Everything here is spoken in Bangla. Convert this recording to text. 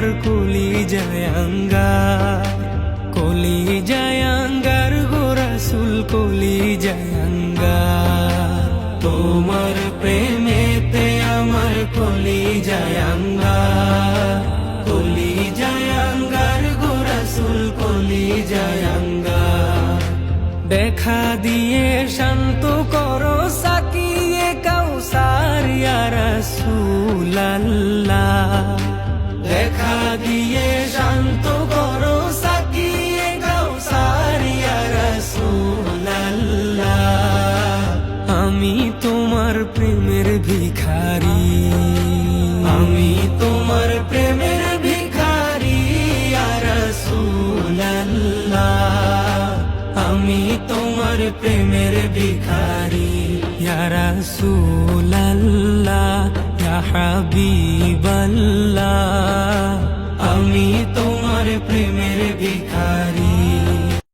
আমার কলিজায় আঙ্গার, কলিজায় আঙ্গার গো রাসূল কলিজায় আঙ্গার। তোমার প্রেমেতে আমার কলিজায় আঙ্গার, কলিজায় আঙ্গার গো রাসূল কলিজায় আঙ্গার। দেখা দিয়ে শান্ত করো সাকিয়ে কাউসার ইয়া রাসূলাল্লাহ, দেখা দিয়ে শান্ত করো সাকিয়ে কাউসার ইয়া রাসূলাল্লাহ। আমি তোমার প্রেমের ভিখারি, আমি তোমার প্রেমের ভিখারি ইয়া রাসূলাল্লাহ, আমি তোমার প্রেমের ভিখারি ইয়া রাসূলাল্লাহ ইয়া হাবিবাল্লাহ, আমি তোমার প্রেমের ভিখারি।